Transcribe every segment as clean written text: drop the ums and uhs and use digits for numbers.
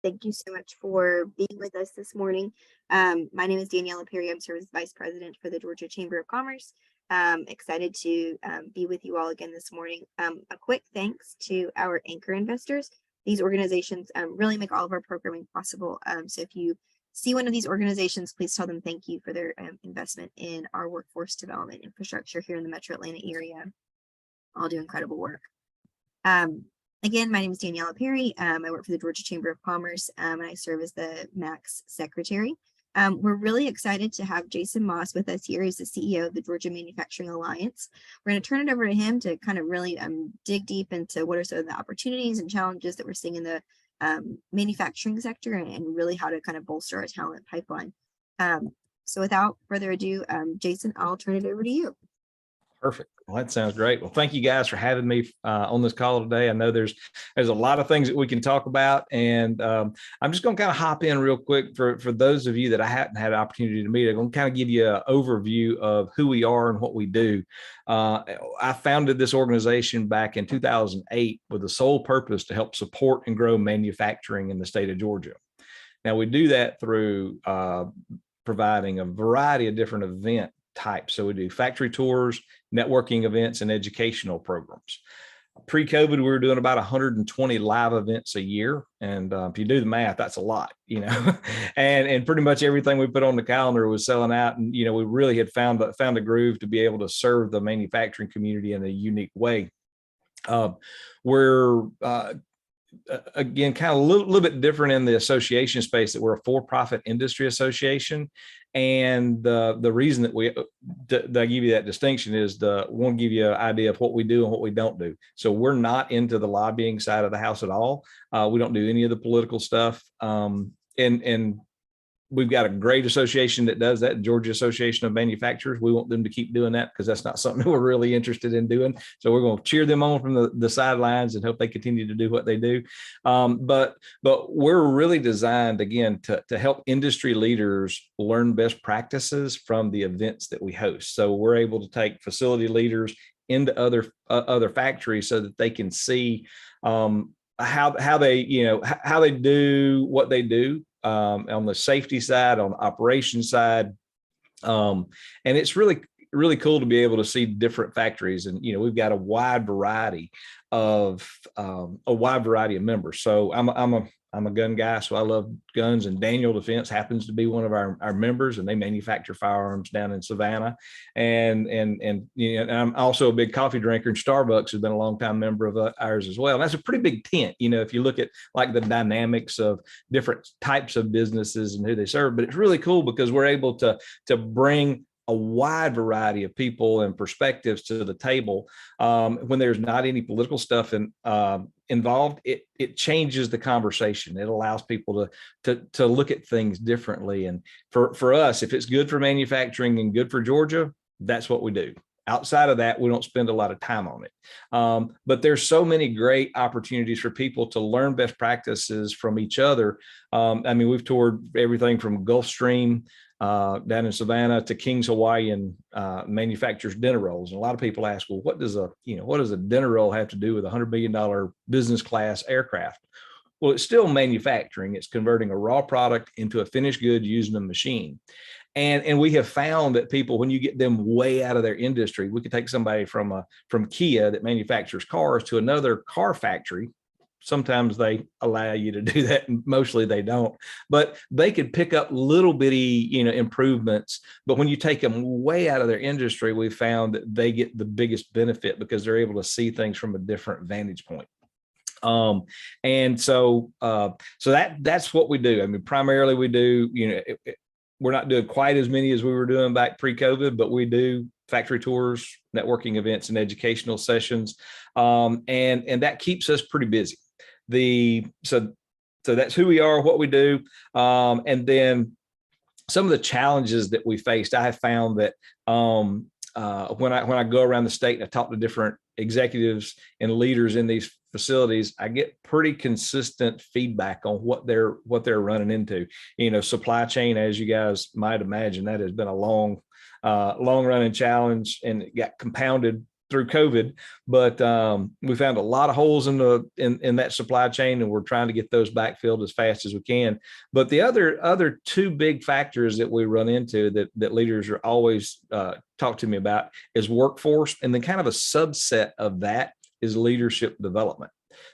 Thank you so much for being with us this morning. My name is Daniela Perry. I'm Service Vice President for the Georgia Chamber of Commerce. Excited to be with you all again this morning. A quick thanks to our anchor investors. These organizations really make all of our programming possible. So if you see one of these organizations, please tell them thank you for their investment in our workforce development infrastructure here in the Metro Atlanta area. All do incredible work. Again, my name is Daniela Perry. I work for the Georgia Chamber of Commerce, and I serve as the MAC's secretary. We're really excited to have Jason Moss with us here. He's the CEO of the Georgia Manufacturing Alliance. We're going to turn it over to him to kind of really dig deep into what are some of the opportunities and challenges that we're seeing in the manufacturing sector and really how to kind of bolster our talent pipeline. So without further ado, Jason, I'll turn it over to you. Perfect. Well, that sounds great. Well, thank you guys for having me on this call today. I know there's a lot of things that we can talk about, and I'm just going to kind of hop in real quick for those of you that I hadn't had an opportunity to meet. I'm going to kind of give you an overview of who we are and what we do. I founded this organization back in 2008 with the sole purpose to help support and grow manufacturing in the state of Georgia. Now, we do that through providing a variety of different event types. So we do factory tours, networking events, and educational programs. Pre-COVID, we were doing about 120 live events a year. And if you do the math, that's a lot, and pretty much everything we put on the calendar was selling out. And, we really had found a groove to be able to serve the manufacturing community in a unique way. We're again, kind of a little bit different in the association space, that we're a for-profit industry association. And the reason that I give you that distinction is want to give you an idea of what we do and what we don't do. So we're not into the lobbying side of the house at all. We don't do any of the political stuff. And we've got a great association that does that, Georgia Association of Manufacturers. We want them to keep doing that because that's not something that we're really interested in doing. So we're going to cheer them on from the sidelines and hope they continue to do what they do. But we're really designed, again, to help industry leaders learn best practices from the events that we host. So we're able to take facility leaders into other factories so that they can see how they do what they do. On the safety side, on the operations side. And it's really, really cool to be able to see different factories. And, we've got a wide variety of members. So I'm a gun guy, so I love guns, and Daniel Defense happens to be one of our members, and they manufacture firearms down in Savannah. And I'm also a big coffee drinker, and Starbucks has been a long time member of ours as well. And that's a pretty big tent, if you look at like the dynamics of different types of businesses and who they serve. But it's really cool because we're able to bring a wide variety of people and perspectives to the table. When there's not any political stuff involved, it changes the conversation. It allows people to look at things differently. And for us, if it's good for manufacturing and good for Georgia, that's what we do. Outside of that, we don't spend a lot of time on it. But there's so many great opportunities for people to learn best practices from each other. We've toured everything from Gulfstream down in Savannah to King's Hawaiian manufactures dinner rolls. And a lot of people ask, well, what does a dinner roll have to do with a $100 billion business class aircraft? Well, it's still manufacturing. It's converting a raw product into a finished good using a machine. And we have found that people, when you get them way out of their industry, we could take somebody from Kia that manufactures cars to another car factory. Sometimes they allow you to do that, and mostly they don't. But they could pick up little bitty, improvements. But when you take them way out of their industry, we found that they get the biggest benefit because they're able to see things from a different vantage point. And so that's what we do. Primarily we do, we're not doing quite as many as we were doing back pre-COVID, but we do factory tours, networking events, and educational sessions. And that keeps us pretty busy. So that's who we are, what we do. And then some of the challenges that we faced, I have found that when I go around the state and I talk to different executives and leaders in these facilities, I get pretty consistent feedback on what they're running into. Supply chain, as you guys might imagine, that has been a long running challenge, and it got compounded through COVID, but we found a lot of holes in that supply chain, and we're trying to get those backfilled as fast as we can. But the other two big factors that we run into that leaders are always talk to me about is workforce, and then kind of a subset of that is leadership development.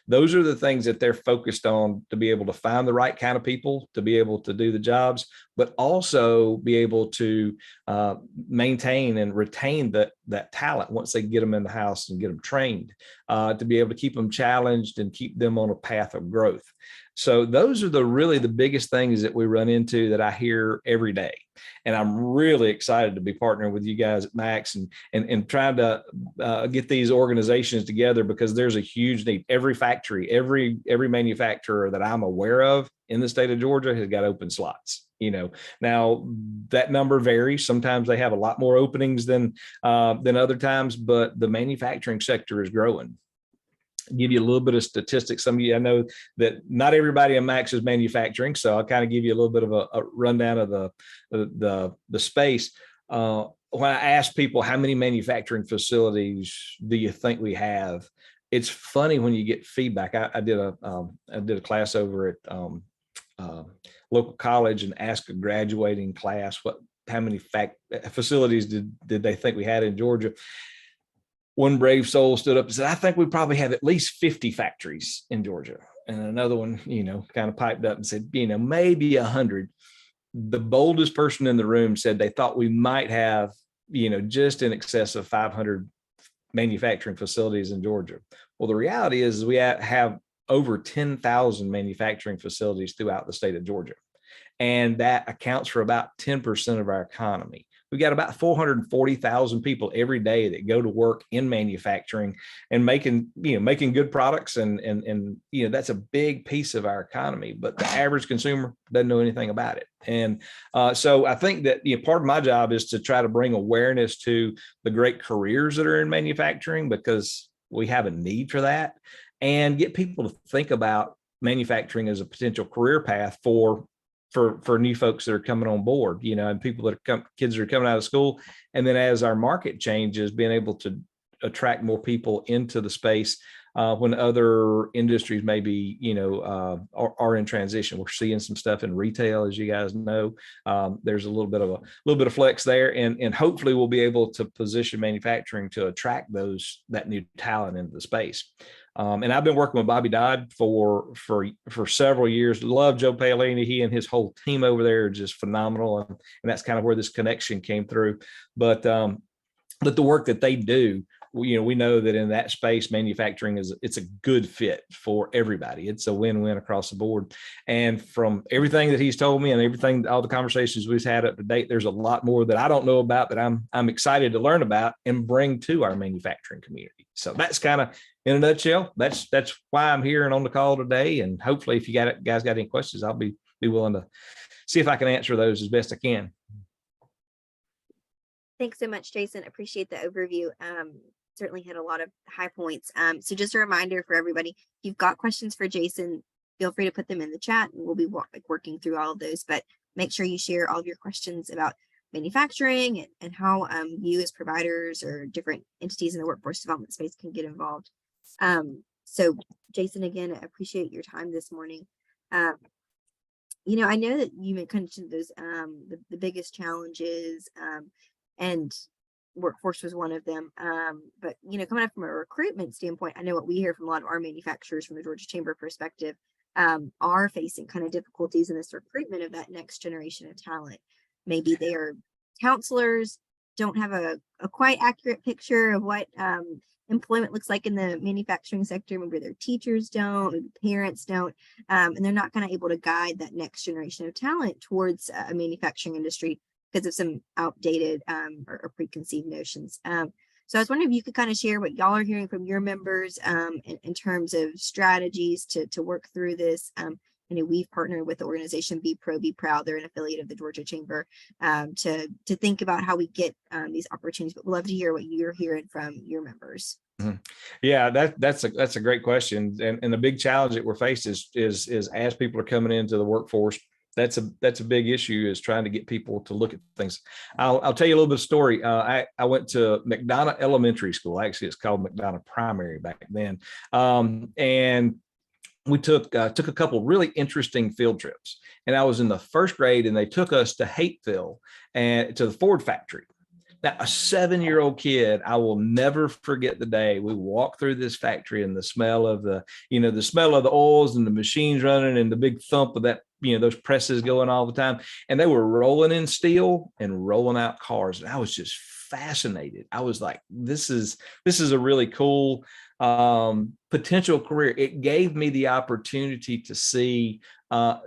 Those are the things that they're focused on to be able to find the right kind of people to be able to do the jobs, but also be able to maintain and retain that talent once they get them in the house and get them trained, to be able to keep them challenged and keep them on a path of growth. So those are really the biggest things that we run into that I hear every day. And I'm really excited to be partnering with you guys at Max and trying to get these organizations together, because there's a huge need. Every factory, every manufacturer that I'm aware of in the state of Georgia has got open slots. Now that number varies. Sometimes they have a lot more openings than other times, but the manufacturing sector is growing. Give you a little bit of statistics. Some of you, I know that not everybody in Max is manufacturing, so I'll kind of give you a little bit of a rundown of the space. When I ask people how many manufacturing facilities do you think we have, it's funny when you get feedback. I did a class over at local college and asked a graduating class how many facilities did they think we had in Georgia. One brave soul stood up and said, I think we probably have at least 50 factories in Georgia. And another one, kind of piped up and said, maybe 100. The boldest person in the room said they thought we might have, just in excess of 500 manufacturing facilities in Georgia. Well, the reality is we have over 10,000 manufacturing facilities throughout the state of Georgia. And that accounts for about 10% of our economy. We got about 440,000 people every day that go to work in manufacturing and making good products. And that's a big piece of our economy, but the average consumer doesn't know anything about it. And so I think that part of my job is to try to bring awareness to the great careers that are in manufacturing, because we have a need for that, and get people to think about manufacturing as a potential career path for new folks that are coming on board, and people kids that are coming out of school. And then as our market changes, being able to attract more people into the space when other industries maybe, are in transition. We're seeing some stuff in retail, as you guys know. There's a little bit of flex there, and hopefully we'll be able to position manufacturing to attract that new talent into the space. And I've been working with Bobby Dodd for several years. Love Joe Paolini. He and his whole team over there are just phenomenal. And that's kind of where this connection came through. But the work that they do, we know that in that space, manufacturing it's a good fit for everybody. It's a win-win across the board. And from everything that he's told me and all the conversations we've had up to date, there's a lot more that I don't know about that I'm excited to learn about and bring to our manufacturing community. So that's kind of, in a nutshell, that's why I'm here and on the call today. And hopefully, if you guys got any questions, I'll be willing to see if I can answer those as best I can. Thanks so much, Jason. Appreciate the overview. Certainly hit a lot of high points. So just a reminder for everybody, if you've got questions for Jason, feel free to put them in the chat, and we'll be working through all of those. But make sure you share all of your questions about manufacturing and how you as providers or different entities in the workforce development space can get involved. So Jason, again, I appreciate your time this morning. I know that you mentioned those the biggest challenges, and workforce was one of them. But coming up from a recruitment standpoint, I know what we hear from a lot of our manufacturers from the Georgia Chamber perspective are facing kind of difficulties in this recruitment of that next generation of talent. Maybe they are counselors, don't have a quite accurate picture of what employment looks like in the manufacturing sector. Maybe their teachers don't, maybe parents don't, and they're not kind of able to guide that next generation of talent towards a manufacturing industry because of some outdated or preconceived notions. So I was wondering if you could kind of share what y'all are hearing from your members in terms of strategies to work through this. We've partnered with the organization Be Pro, Be Proud. They're an affiliate of the Georgia Chamber to think about how we get these opportunities. But we'd love to hear what you're hearing from your members. Mm-hmm. Yeah, that's a great question. And the big challenge that we're faced is as people are coming into the workforce, that's a big issue, is trying to get people to look at things. I'll tell you a little bit of story. I went to McDonough Elementary School. Actually, it's called McDonough Primary back then. And we took a couple really interesting field trips. And I was in the first grade, and they took us to Hateville and to the Ford factory. Now, a 7-year-old kid, I will never forget the day we walked through this factory, and the smell of the oils and the machines running and the big thump of that, those presses going all the time. And they were rolling in steel and rolling out cars. And I was just fascinated. I was like, this is a really cool potential career. It gave me the opportunity to see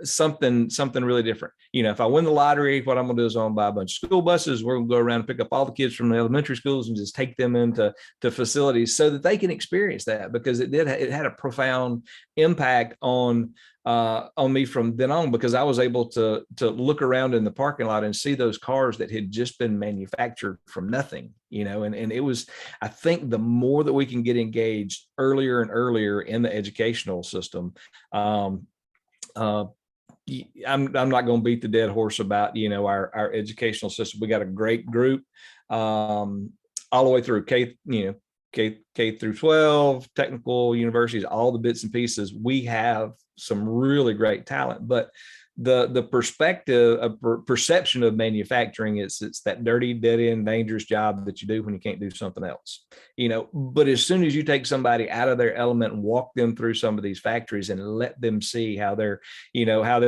something really different. If I win the lottery, what I'm going to do is I'm going to buy a bunch of school buses. We're going to go around and pick up all the kids from the elementary schools and just take them into facilities so that they can experience that, because it had a profound impact on me from then on, because I was able to look around in the parking lot and see those cars that had just been manufactured from nothing, and it was, I think the more that we can get engaged earlier and earlier in the educational system, I'm not going to beat the dead horse about, our educational system. We got a great group, all the way through K through 12, technical universities, all the bits and pieces. We have some really great talent, but the perception of manufacturing, it's that dirty, dead end, dangerous job that you do when you can't do something else, but as soon as you take somebody out of their element and walk them through some of these factories and let them see how they're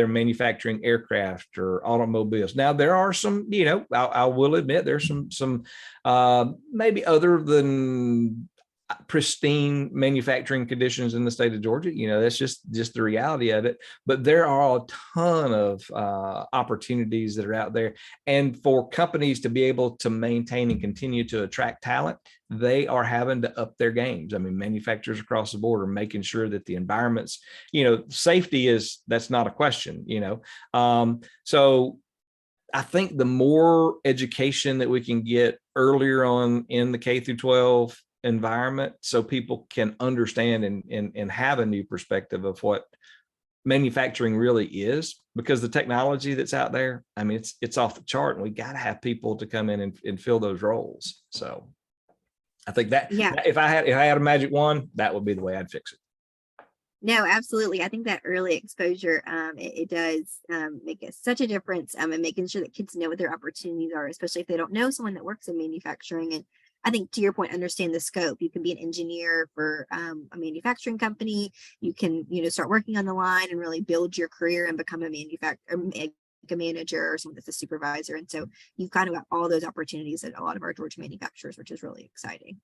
manufacturing aircraft or automobiles. Now, there are some, I will admit, there's some maybe other than pristine manufacturing conditions in the state of Georgia. That's just the reality of it. But there are a ton of opportunities that are out there. And for companies to be able to maintain and continue to attract talent, they are having to up their games. I mean, manufacturers across the board are making sure that the environments, safety that's not a question, so I think the more education that we can get earlier on in the K through 12 environment, so people can understand and have a new perspective of what manufacturing really is, because the technology that's out there, I mean, it's off the chart, and we got to have people to come in and fill those roles. So I think that, if I had a magic wand, that would be the way I'd fix it. No, absolutely. I think that early exposure, it does make such a difference in making sure that kids know what their opportunities are, especially if they don't know someone that works in manufacturing. And I think, to your point, understand the scope. You can be an engineer for a manufacturing company. You can, start working on the line and really build your career and become a manager or someone that's a supervisor. And so you've kind of got all those opportunities at a lot of our Georgia manufacturers, which is really exciting.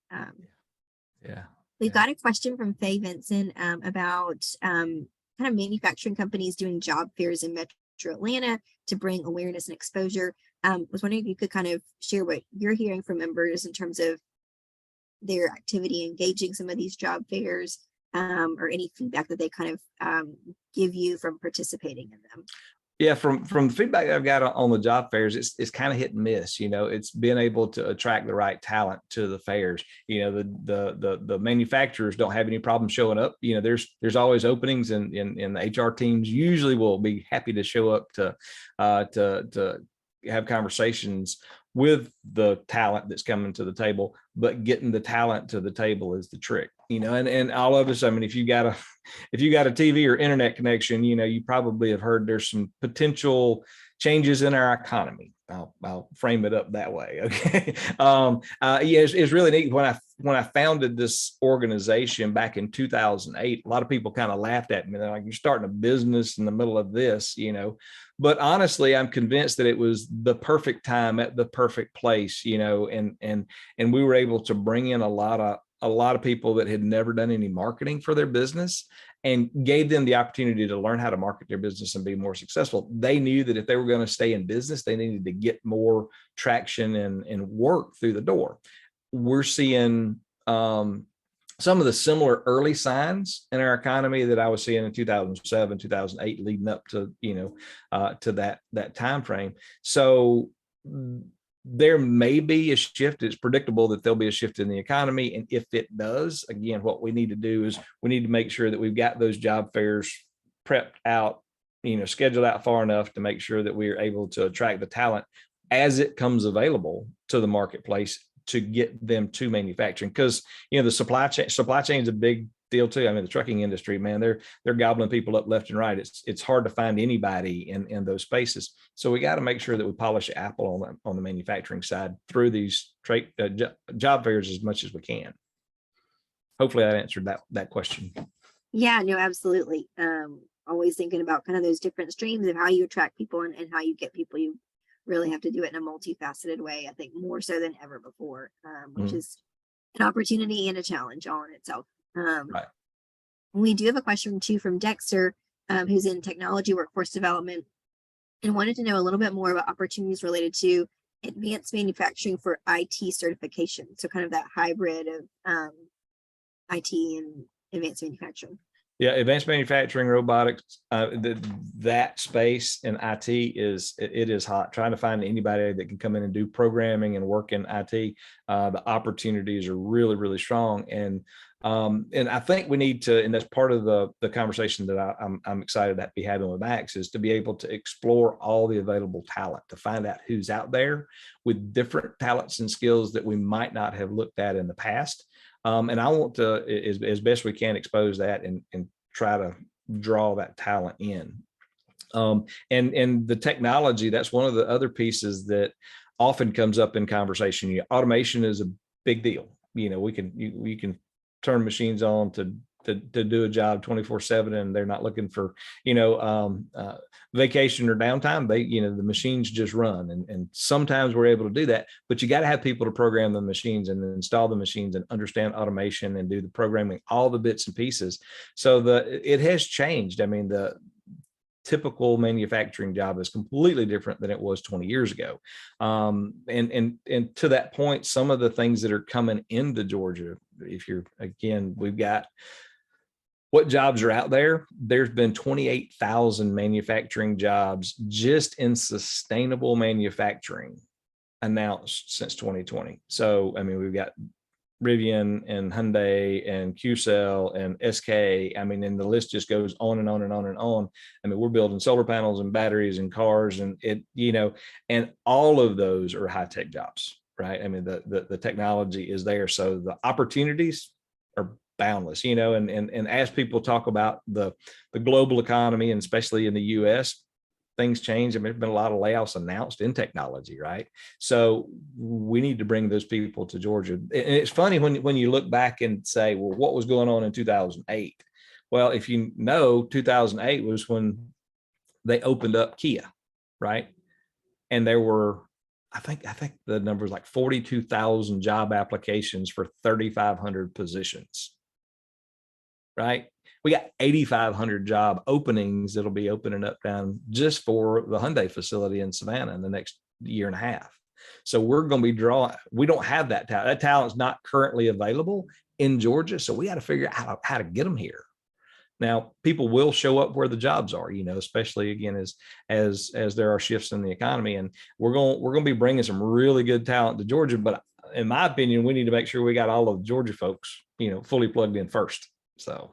We've got a question from Faye Vincent about kind of manufacturing companies doing job fairs in Metro Atlanta to bring awareness and exposure. Was wondering if you could kind of share what you're hearing from members in terms of their activity engaging some of these job fairs, or any feedback that they kind of give you from participating in them. Yeah, from the feedback I've got on the job fairs, it's kind of hit and miss. It's been able to attract the right talent to the fairs. The manufacturers don't have any problem showing up. There's always openings, and the HR teams usually will be happy to show up to have conversations with the talent that's coming to the table. But getting the talent to the table is the trick. And all of us, I mean, if you got a TV or internet connection, you probably have heard there's some potential changes in our economy. I'll frame it up that way. Okay. It's really neat. When I founded this organization back in 2008, a lot of people kind of laughed at me. They're like, "You're starting a business in the middle of this," But honestly, I'm convinced that it was the perfect time at the perfect place, and we were able to bring in a lot of people that had never done any marketing for their business, and gave them the opportunity to learn how to market their business and be more successful. They knew that if they were going to stay in business, they needed to get more traction and work through the door. We're seeing some of the similar early signs in our economy that I was seeing in 2007, 2008, leading up to, to that time frame. So there may be a shift. It's predictable that there'll be a shift in the economy. And if it does, again, what we need to do is we need to make sure that we've got those job fairs prepped out scheduled out far enough to make sure that we are able to attract the talent as it comes available to the marketplace to get them to manufacturing. Because the supply chain is a big deal too. I mean, the trucking industry, man, they're gobbling people up left and right. It's hard to find anybody in those spaces. So we got to make sure that we polish the apple on the manufacturing side through these job fairs as much as we can. Hopefully that answered that question. Yeah, no, absolutely. Always thinking about kind of those different streams of how you attract people and how you get people. You really have to do it in a multifaceted way, I think more so than ever before, which is an opportunity and a challenge all in itself. Right. We do have a question too from Dexter, who's in technology workforce development and wanted to know a little bit more about opportunities related to advanced manufacturing for IT certification. So kind of that hybrid of IT and advanced manufacturing. Yeah, advanced manufacturing, robotics, that space in IT is hot. Trying to find anybody that can come in and do programming and work in IT, the opportunities are really, really strong. And I think we need to, and that's part of the conversation that I'm excited to be having with Max, is to be able to explore all the available talent, to find out who's out there with different talents and skills that we might not have looked at in the past. And I want to, as best we can, expose that and try to draw that talent in. And the technology, that's one of the other pieces that often comes up in conversation. Automation is a big deal. We can turn machines on to do a job 24/7, and they're not looking for vacation or downtime. The machines just run, and sometimes we're able to do that, but you got to have people to program the machines and install the machines and understand automation and do the programming, all the bits and pieces. So it has changed. I mean, the typical manufacturing job is completely different than it was 20 years ago. And to that point, some of the things that are coming into Georgia, we've got what jobs are out there. There's been 28,000 manufacturing jobs just in sustainable manufacturing announced since 2020. So, I mean, we've got Rivian and Hyundai and QCell and SK. I mean, and the list just goes on and on and on and on. I mean, we're building solar panels and batteries and cars and and all of those are high-tech jobs, right? I mean, the technology is there. So the opportunities are boundless, and as people talk about the global economy, and especially in the US, things change. I mean, there's been a lot of layoffs announced in technology, right? So we need to bring those people to Georgia. And it's funny when you look back and say, well, what was going on in 2008? Well, if 2008 was when they opened up Kia, right? And there were, I think the number is like 42,000 job applications for 3,500 positions, right? We got 8,500 job openings that'll be opening up down just for the Hyundai facility in Savannah in the next year and a half. So we're going to be we don't have that talent. That talent's not currently available in Georgia. So we got to figure out how to get them here. Now, people will show up where the jobs are, especially again, as there are shifts in the economy, and we're going to be bringing some really good talent to Georgia. But in my opinion, we need to make sure we got all of the Georgia folks, fully plugged in first. So.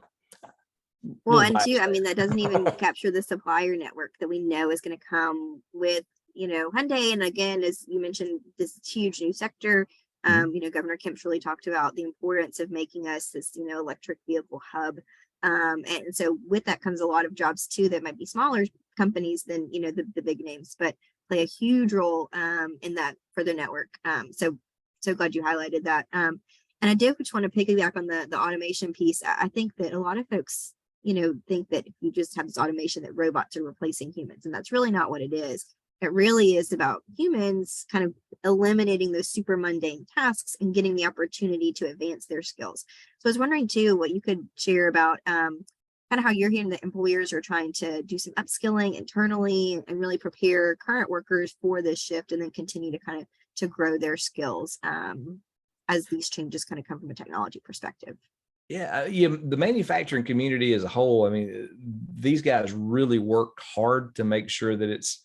Well, and two, I mean, that doesn't even capture the supplier network that we know is going to come with, Hyundai. And again, as you mentioned, this huge new sector. Governor Kemp's really talked about the importance of making us this, electric vehicle hub. And so with that comes a lot of jobs too that might be smaller companies than, the big names, but play a huge role in that for the network. So glad you highlighted that. And I do just want to piggyback on the automation piece. I think that a lot of folks, think that if you just have this automation that robots are replacing humans, and that's really not what it is. It really is about humans kind of eliminating those super mundane tasks and getting the opportunity to advance their skills. So I was wondering too, what you could share about kind of how you're hearing that employers are trying to do some upskilling internally and really prepare current workers for this shift, and then continue to kind of to grow their skills as these changes kind of come from a technology perspective. Yeah, the manufacturing community as a whole, I mean, these guys really work hard to make sure that it's,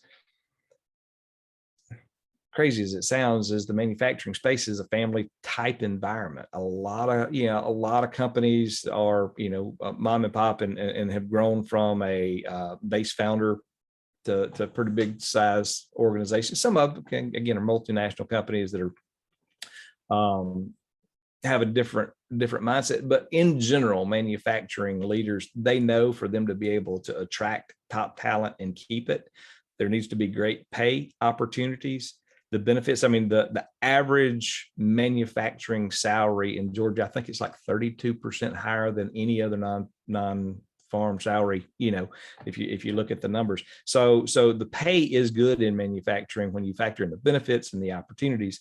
crazy as it sounds, is the manufacturing space is a family type environment. A lot of companies are, mom and pop and have grown from a base founder to pretty big size organizations. Some of them can, again, are multinational companies that are have a different mindset, but in general, manufacturing leaders, they know for them to be able to attract top talent and keep it, there needs to be great pay opportunities. The benefits, I mean, the average manufacturing salary in Georgia, I think it's like 32% higher than any other non farm salary, if you look at the numbers. So the pay is good in manufacturing when you factor in the benefits and the opportunities.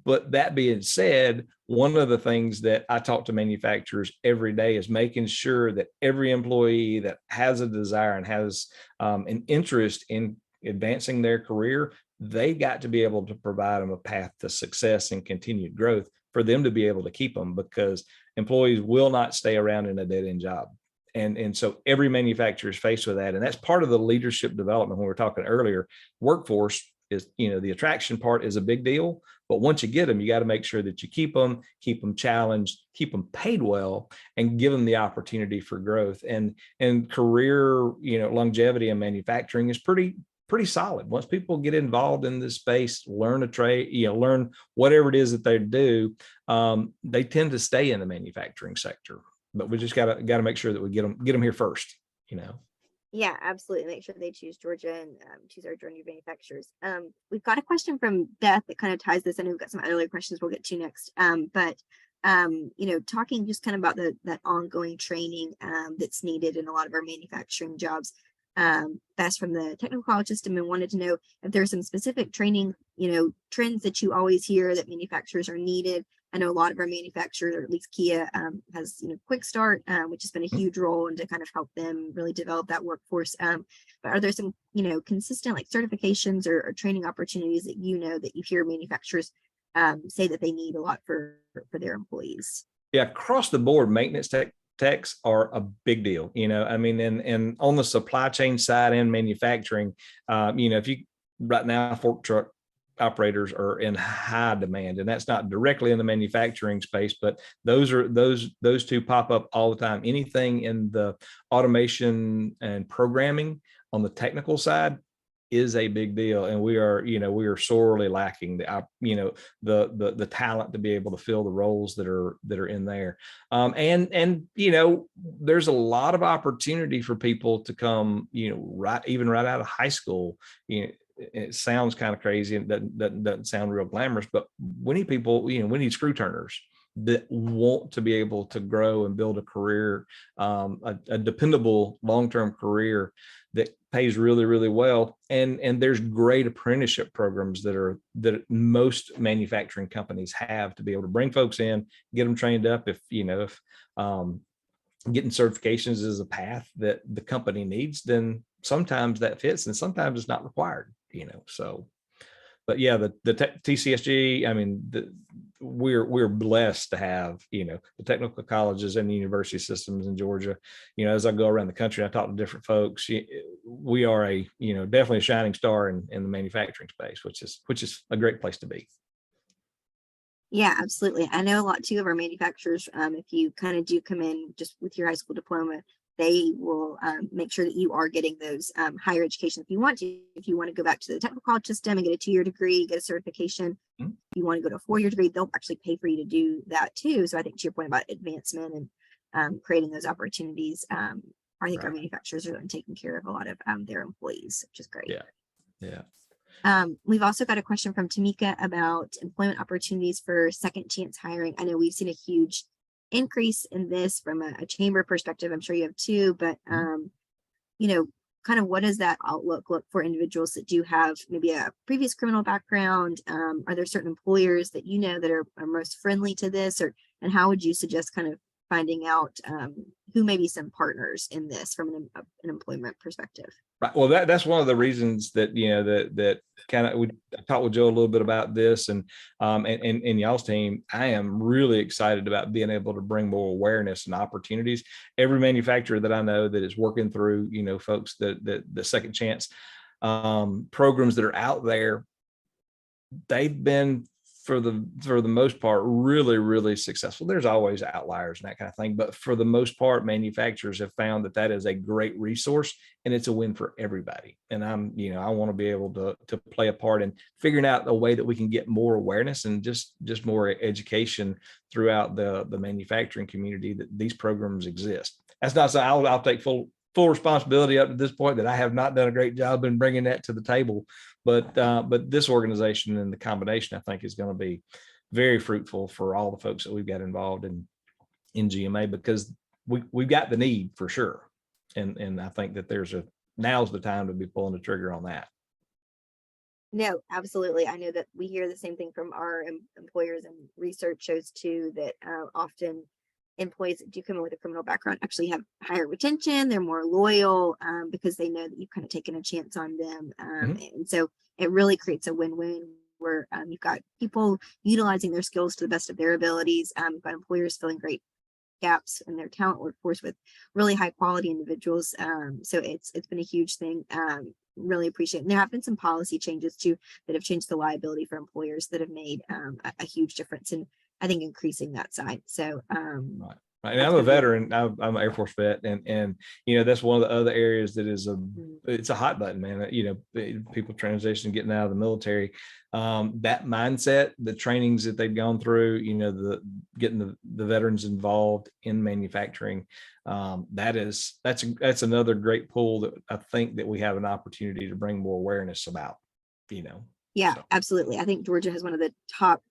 But that being said, one of the things that I talk to manufacturers every day is making sure that every employee that has a desire and has an interest in advancing their career, they got to be able to provide them a path to success and continued growth for them to be able to keep them, because employees will not stay around in a dead-end job. And so every manufacturer is faced with that. And that's part of the leadership development when we were talking earlier. Workforce is, the attraction part is a big deal. But once you get them, you got to make sure that you keep them challenged, keep them paid well, and give them the opportunity for growth. And career, longevity in manufacturing is pretty solid. Once people get involved in this space, learn a trade, learn whatever it is that they do, they tend to stay in the manufacturing sector. But we just got to make sure that we get them here first, Yeah, absolutely. Make sure they choose Georgia and choose our Georgia manufacturers. We've got a question from Beth that kind of ties this. I know we've got some other questions we'll get to next. But talking just kind of about that ongoing training that's needed in a lot of our manufacturing jobs. Beth from the technical college system and wanted to know if there's some specific training, trends that you always hear that manufacturers are needed. I know a lot of our manufacturers, or at least Kia, has Quick Start, which has been a huge role and to kind of help them really develop that workforce. But are there some consistent like certifications or training opportunities that that you hear manufacturers say that they need a lot for their employees? Yeah, across the board, maintenance techs are a big deal. I mean, and on the supply chain side and manufacturing, if you right now, fork truck operators are in high demand, and that's not directly in the manufacturing space, but those two pop up all the time. Anything in the automation and programming on the technical side is a big deal, and we are sorely lacking the talent to be able to fill the roles that are in there. And there's a lot of opportunity for people to come right out of high school. It sounds kind of crazy and doesn't sound real glamorous, but we need people, we need screw turners that want to be able to grow and build a career, a dependable long-term career that pays really, really well. And there's great apprenticeship programs that most manufacturing companies have to be able to bring folks in, get them trained up. If getting certifications is a path that the company needs, then sometimes that fits and sometimes it's not required, so. But yeah, the TCSG, I mean, we're blessed to have, the technical colleges and the university systems in Georgia. As I go around the country, I talk to different folks. We are definitely a shining star in the manufacturing space, which is a great place to be. Yeah, absolutely. I know a lot too of our manufacturers. If you kind of do come in just with your high school diploma, they will make sure that you are getting those higher education if you want to. If you want to go back to the technical college system and get a 2-year degree, get a certification, if you want to go to a 4-year degree, they'll actually pay for you to do that too. So I think to your point about advancement and creating those opportunities, I think our manufacturers are taking care of a lot of their employees, which is great. Yeah. We've also got a question from Tamika about employment opportunities for second chance hiring. I know we've seen a huge increase in this from a chamber perspective. I'm sure you have too, but kind of what does that outlook look for individuals that do have maybe a previous criminal background? Are there certain employers that that are most friendly to this, and how would you suggest kind of finding out who may be some partners in this from an employment perspective? Right. Well, that's one of the reasons that that kind of I talked with Joe a little bit about this, and y'all's team. I am really excited about being able to bring more awareness and opportunities. Every manufacturer that I know that is working through folks that the second chance programs that are out there, they've been for the most part, really, really successful. There's always outliers and that kind of thing, but for the most part, manufacturers have found that is a great resource, and it's a win for everybody. And I want to be able to play a part in figuring out a way that we can get more awareness and just more education throughout the manufacturing community that these programs exist. That's not so I'll take full responsibility up to this point that I have not done a great job in bringing that to the table. But this organization and the combination, I think, is going to be very fruitful for all the folks that we've got involved in GMA, because we've got the need for sure. And I think that now's the time to be pulling the trigger on that. No, absolutely. I know that we hear the same thing from our employers, and research shows too that often employees that do come in with a criminal background actually have higher retention. They're more loyal because they know that you've kind of taken a chance on them. And so it really creates a win-win where you've got people utilizing their skills to the best of their abilities. You've got employers filling great gaps in their talent workforce with really high quality individuals. So it's been a huge thing. Really appreciate it. And there have been some policy changes too that have changed the liability for employers that have made a huge difference in, I think, increasing that side. So right. And I'm a veteran. I'm an Air Force vet, and that's one of the other areas that is it's a hot button, man. People transition, getting out of the military, that mindset, the trainings that they've gone through, getting the veterans involved in manufacturing, that's another great pull that I think that we have an opportunity to bring more awareness about. Yeah, absolutely. I think Georgia has one of the top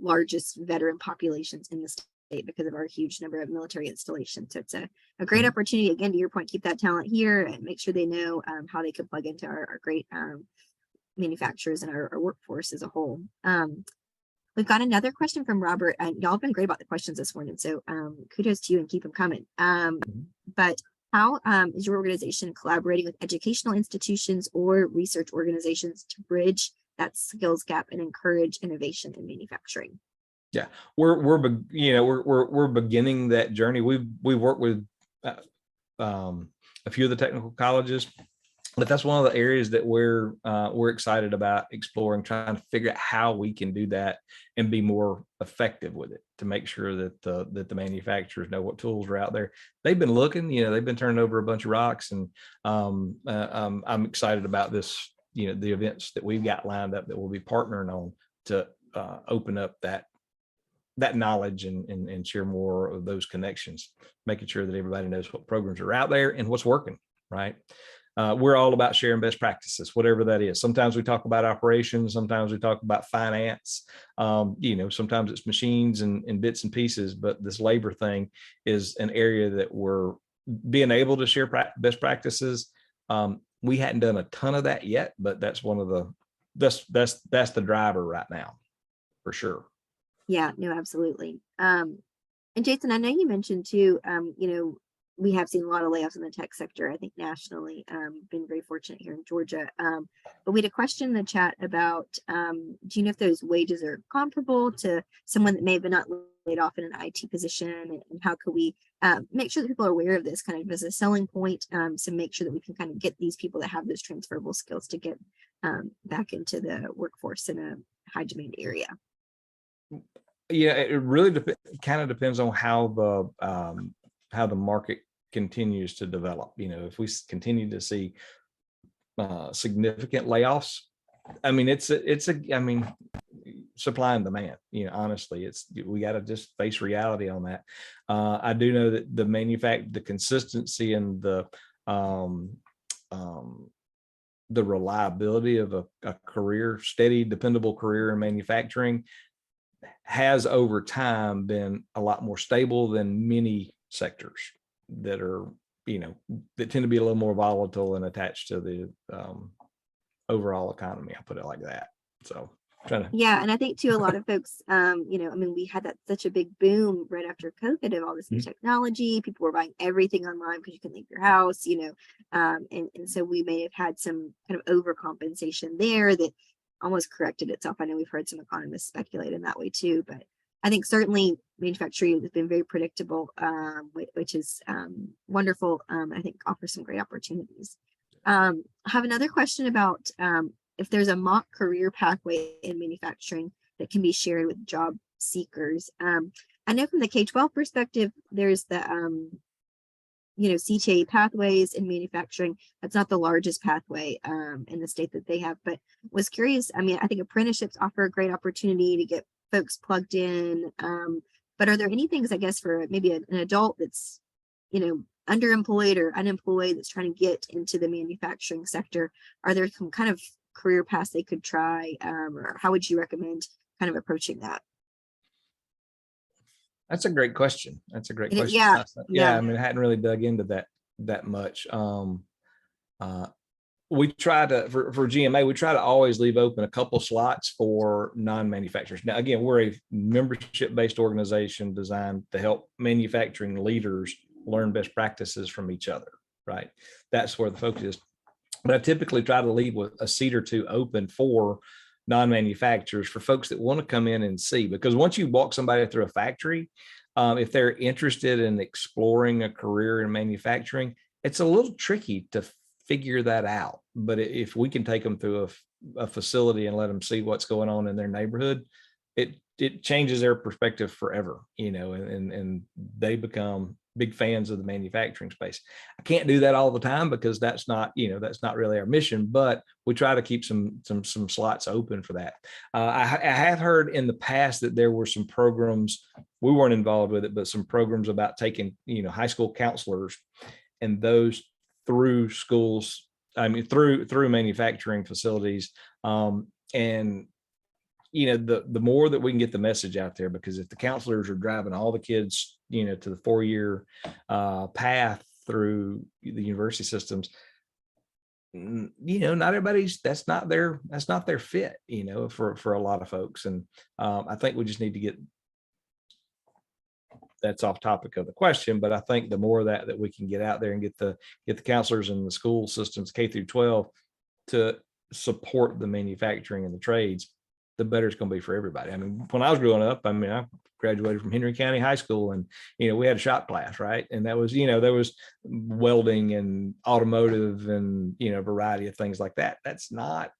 largest veteran populations in the state because of our huge number of military installations. So it's a great opportunity, again, to your point, keep that talent here and make sure they know how they can plug into our great manufacturers and our workforce as a whole. We've got another question from Robert, and y'all have been great about the questions this morning. So kudos to you and keep them coming. But how is your organization collaborating with educational institutions or research organizations to bridge that skills gap and encourage innovation in manufacturing? Yeah, we're beginning that journey. We've worked with a few of the technical colleges, but that's one of the areas that we're excited about exploring, trying to figure out how we can do that and be more effective with it, to make sure that the manufacturers know what tools are out there. They've been looking, they've been turning over a bunch of rocks, and I'm excited about this, the events that we've got lined up that we'll be partnering on to open up that knowledge and share more of those connections, making sure that everybody knows what programs are out there and what's working, right? We're all about sharing best practices, whatever that is. Sometimes we talk about operations, sometimes we talk about finance, sometimes it's machines and bits and pieces, but this labor thing is an area that we're being able to share best practices. We hadn't done a ton of that yet, but that's one of that's the driver right now, for sure. Yeah, no, absolutely. And Jason, I know you mentioned too, we have seen a lot of layoffs in the tech sector, I think nationally. Been very fortunate here in Georgia. But we had a question in the chat about, do you know if those wages are comparable to someone that may have been not laid off in an IT position? And how could we make sure that people are aware of this kind of as a selling point, so make sure that we can kind of get these people that have those transferable skills to get back into the workforce in a high demand area? Yeah, it really kind of depends on how the market continues to develop. If we continue to see significant layoffs, I mean, supply and demand. Honestly, we got to just face reality on that. I do know that the consistency and the reliability of a career, steady, dependable career in manufacturing has over time been a lot more stable than many sectors that are, that tend to be a little more volatile and attached to the overall economy. I put it like that. So yeah, and I think too, a lot of folks, we had such a big boom right after COVID of all this new technology. People were buying everything online because you couldn't leave your house, and so we may have had some kind of overcompensation there that almost corrected itself. I know we've heard some economists speculate in that way too, but I think certainly manufacturing has been very predictable, which is wonderful. I think offers some great opportunities. I have another question about if there's a mock career pathway in manufacturing that can be shared with job seekers. I know from the K-12 perspective, there's the CTA pathways in manufacturing. That's not the largest pathway in the state that they have, but was curious. I mean, I think apprenticeships offer a great opportunity to get folks plugged in. But are there any things, I guess, for maybe an adult that's, underemployed or unemployed that's trying to get into the manufacturing sector? Are there some kind of career paths they could try, or how would you recommend kind of approaching that? That's a great question. That's a great question. Yeah, Yeah. I mean, I hadn't really dug into that much. We try to, for GMA, we try to always leave open a couple slots for non-manufacturers. Now, again, we're a membership-based organization designed to help manufacturing leaders learn best practices from each other, right? That's where the focus is. But I typically try to leave with a seat or two open for non-manufacturers, for folks that want to come in and see, because once you walk somebody through a factory, if they're interested in exploring a career in manufacturing, it's a little tricky to figure that out. But if we can take them through a facility and let them see what's going on in their neighborhood, it changes their perspective forever, and they become big fans of the manufacturing space. I can't do that all the time because that's not really our mission, but we try to keep some slots open for that. I have heard in the past that there were some programs, we weren't involved with it, but some programs about taking, high school counselors and those through schools, through manufacturing facilities. And the more that we can get the message out there, because if the counselors are driving all the kids, to the 4-year path through the university systems, not everybody's, that's not their fit, for a lot of folks. And I think we just need to get, that's off topic of the question, but I think the more that we can get out there and get the counselors in the school systems, K through 12, to support the manufacturing and the trades, the better it's going to be for everybody. I mean, when I was growing up, I graduated from Henry County High School, and we had a shop class, right? And that was, there was welding and automotive and a variety of things like that. It's not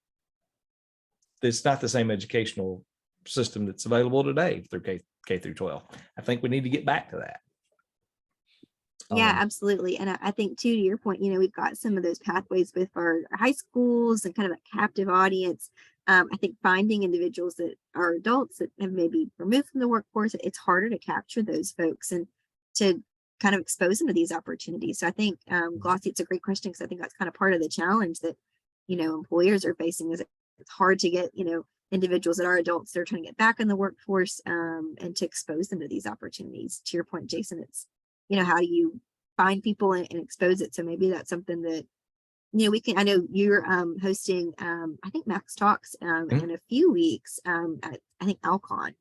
the same educational system that's available today through K through 12. I think we need to get back to that. Yeah, absolutely. And I think too, to your point, we've got some of those pathways with our high schools and kind of a captive audience. I think finding individuals that are adults that have maybe removed from the workforce, it's harder to capture those folks and to kind of expose them to these opportunities. So I think, Glossy, it's a great question, because I think that's kind of part of the challenge that, employers are facing, is it's hard to get, individuals that are adults that are trying to get back in the workforce, and to expose them to these opportunities. To your point, Jason, it's, how do you find people and expose it? So maybe that's something that, we can, I know you're hosting, I think Max Talks in a few weeks at, I think, Alcon,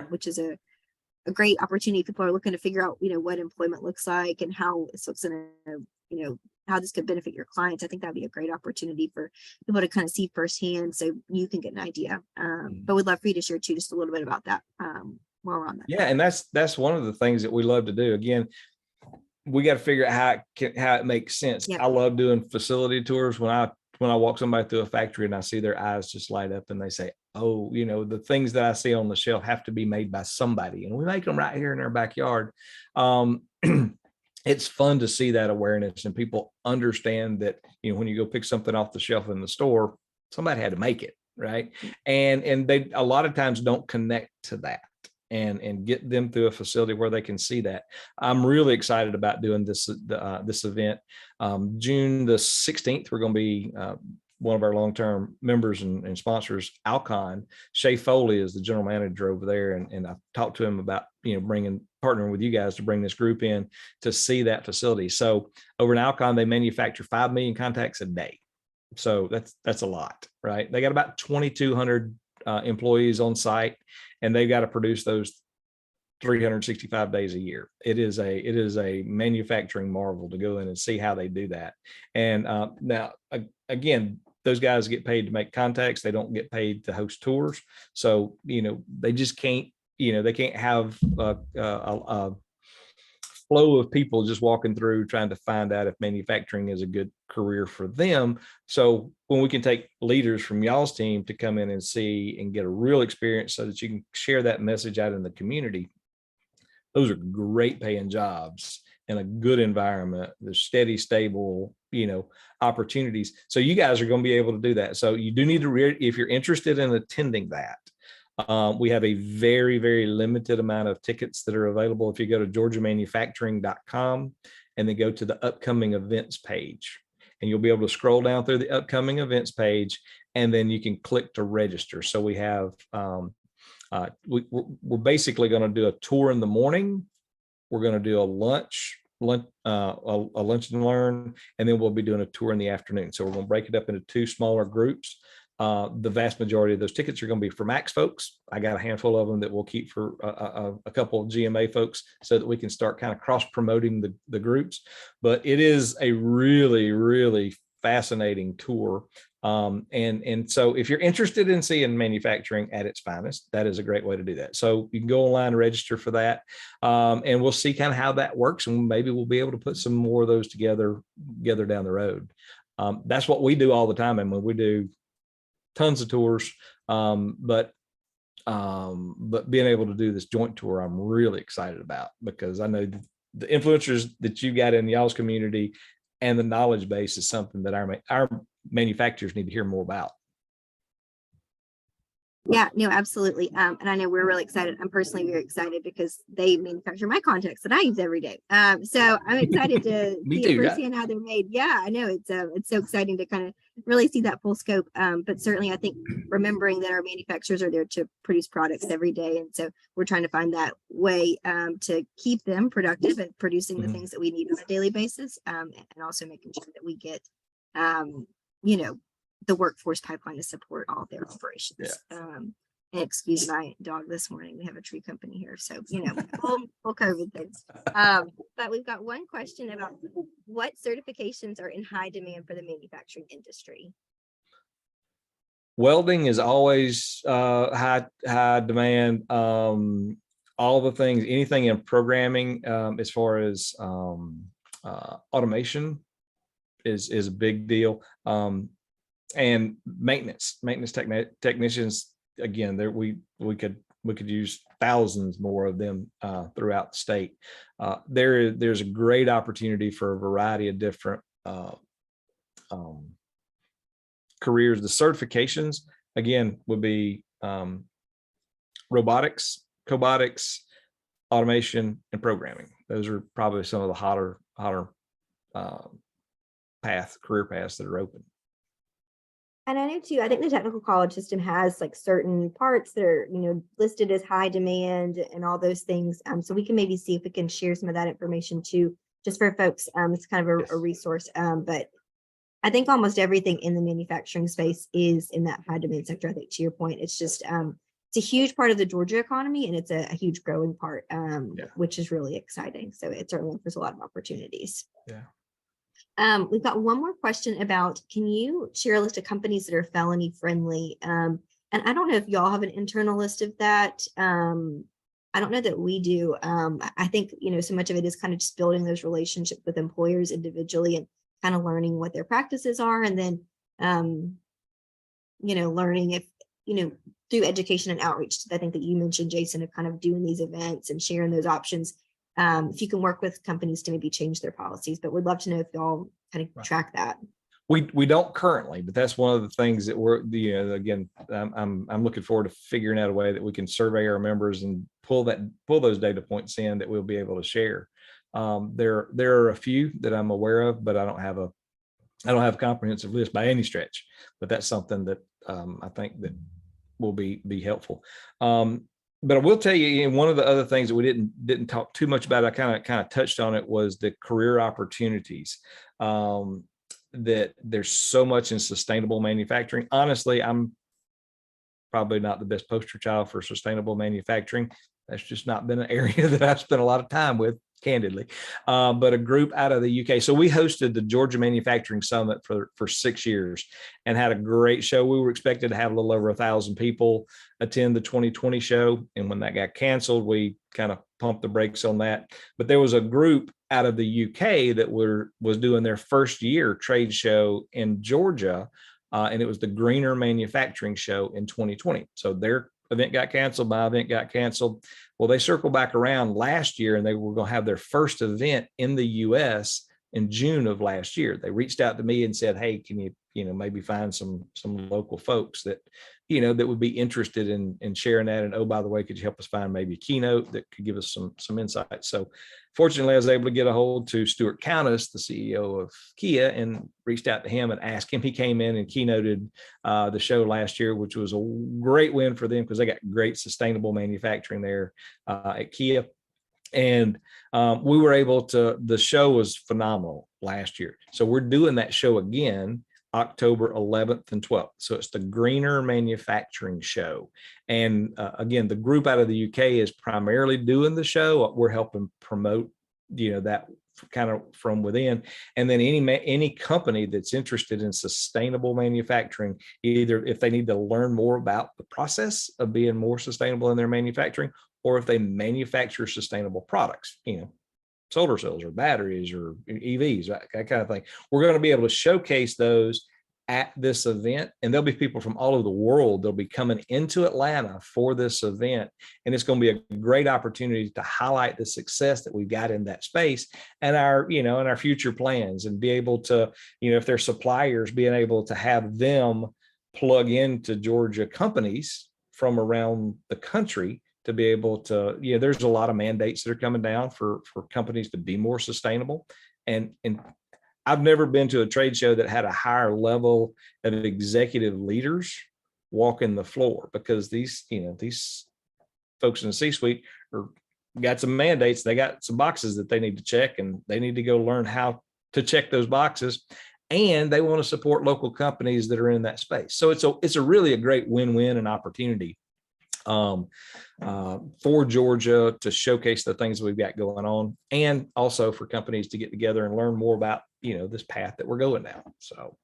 which is a great opportunity. People are looking to figure out, what employment looks like and how this looks in a, how this could benefit your clients. I think that'd be a great opportunity for people to kind of see firsthand, so you can get an idea. But we'd love for you to share too, just a little bit about that while we're on that. Yeah, and that's one of the things that we love to do. Again, we got to figure out how it makes sense. Yep. I love doing facility tours. When I walk somebody through a factory and I see their eyes just light up and they say, oh, the things that I see on the shelf have to be made by somebody, and we make them right here in our backyard. It's fun to see that awareness, and people understand that, when you go pick something off the shelf in the store, somebody had to make it, right? And they a lot of times don't connect to that. And get them through a facility where they can see that. I'm really excited about doing this event. June the 16th, we're going to be one of our long-term members and sponsors, Alcon. Shay Foley is the general manager over there, and I've talked to him about partnering with you guys to bring this group in to see that facility. So over in Alcon, they manufacture 5 million contacts a day. So that's a lot, right? They got about 2,200 employees on site, and they've got to produce those 365 days a year. It is a manufacturing marvel to go in and see how they do that. And now, again, those guys get paid to make contacts. They don't get paid to host tours. So, they just can't, they can't have flow of people just walking through trying to find out if manufacturing is a good career for them. So when we can take leaders from y'all's team to come in and see and get a real experience so that you can share that message out in the community, those are great paying jobs in a good environment. There's steady, stable, opportunities. So you guys are going to be able to do that. So you do need to, if you're interested in attending that, we have a very, very limited amount of tickets that are available. If you go to georgiamanufacturing.com and then go to the upcoming events page, and you'll be able to scroll down through the upcoming events page, and then you can click to register. So we have, we're basically going to do a tour in the morning. We're going to do a lunch and learn, and then we'll be doing a tour in the afternoon. So we're going to break it up into two smaller groups. The vast majority of those tickets are going to be for Max folks. I got a handful of them that we'll keep for a couple of GMA folks so that we can start kind of cross promoting the groups. But it is a really, really fascinating tour. And so if you're interested in seeing manufacturing at its finest, that is a great way to do that. So you can go online and register for that. And we'll see kind of how that works. And maybe we'll be able to put some more of those together down the road. That's what we do all the time. And when we do tons of tours, but being able to do this joint tour, I'm really excited about, because I know the influencers that you got in y'all's community and the knowledge base is something that our manufacturers need to hear more about. Yeah, no, absolutely. And I know we're really excited. I'm personally very excited because they manufacture my contacts that I use every day. So I'm excited to see it firsthand how they're made. Yeah, I know it's so exciting to kind of really see that full scope. But certainly I think remembering that our manufacturers are there to produce products every day. And so we're trying to find that way to keep them productive and producing the things that we need on a daily basis. And also making sure that we get, the workforce pipeline to support all their operations. And excuse my dog this morning. We have a tree company here. So, full COVID things. But we've got one question about what certifications are in high demand for the manufacturing industry. Welding is always high demand. All the things, anything in programming, as far as automation is a big deal. And maintenance technicians, again, there we could use thousands more of them throughout the state. There's a great opportunity for a variety of different careers. The certifications, again, would be robotics, cobotics, automation, and programming. Those are probably some of the hotter career paths that are open. And I know too, I think the technical college system has like certain parts that are, listed as high demand and all those things. So we can maybe see if we can share some of that information too, just for folks. It's kind of a resource. But I think almost everything in the manufacturing space is in that high demand sector. I think to your point, it's just, it's a huge part of the Georgia economy, and it's a huge growing part, which is really exciting. So it certainly offers a lot of opportunities. Yeah. We've got one more question about, can you share a list of companies that are felony friendly? And I don't know if y'all have an internal list of that. I don't know that we do. I think, so much of it is kind of just building those relationships with employers individually and kind of learning what their practices are. And then, learning if, through education and outreach, I think that you mentioned, Jason, of kind of doing these events and sharing those options. If you can work with companies to maybe change their policies, but we'd love to know if y'all kind of track that. We don't currently, but that's one of the things that we're, again, I'm looking forward to figuring out a way that we can survey our members and pull those data points in that we'll be able to share. There are a few that I'm aware of, but I don't have a comprehensive list by any stretch. But that's something that I think that will be helpful. But I will tell you, one of the other things that we didn't talk too much about, I kind of touched on it, was the career opportunities. That there's so much in sustainable manufacturing. Honestly, I'm probably not the best poster child for sustainable manufacturing. That's just not been an area that I've spent a lot of time with, candidly. But a group out of the UK. So we hosted the Georgia Manufacturing Summit for 6 years and had a great show. We were expected to have a little over 1,000 people attend the 2020 show. And when that got canceled, we kind of pump the brakes on that. But there was a group out of the UK that was doing their first year trade show in Georgia, and it was the Greener Manufacturing Show in 2020. So their event got canceled, my event got canceled. Well, they circled back around last year, and they were going to have their first event in the US in June of last year. They reached out to me and said, hey, can you maybe find some local folks that that would be interested in sharing that, and oh, by the way, could you help us find maybe a keynote that could give us some insight? So fortunately, I was able to get a hold to Stuart Countess, the CEO of Kia, and reached out to him and asked him. He came in and keynoted the show last year, which was a great win for them because they got great sustainable manufacturing there at Kia. And we were able to, the show was phenomenal last year. So we're doing that show again, October 11th and 12th. So it's the Greener Manufacturing Show. And again, the group out of the UK is primarily doing the show. We're helping promote, that kind of from within. And then any company that's interested in sustainable manufacturing, either if they need to learn more about the process of being more sustainable in their manufacturing, or if they manufacture sustainable products, solar cells or batteries or EVs, that kind of thing. We're going to be able to showcase those at this event, and there'll be people from all over the world. They'll be coming into Atlanta for this event, and it's going to be a great opportunity to highlight the success that we've got in that space and our, and our future plans, and be able to, if they're suppliers, being able to have them plug into Georgia companies from around the country to be able to, there's a lot of mandates that are coming down for companies to be more sustainable. And I've never been to a trade show that had a higher level of executive leaders walking the floor, because these folks in the C-suite got some mandates. They got some boxes that they need to check, and they need to go learn how to check those boxes. And they want to support local companies that are in that space. So it's a really a great win-win and opportunity for Georgia to showcase the things we've got going on, and also for companies to get together and learn more about, this path that we're going down. So,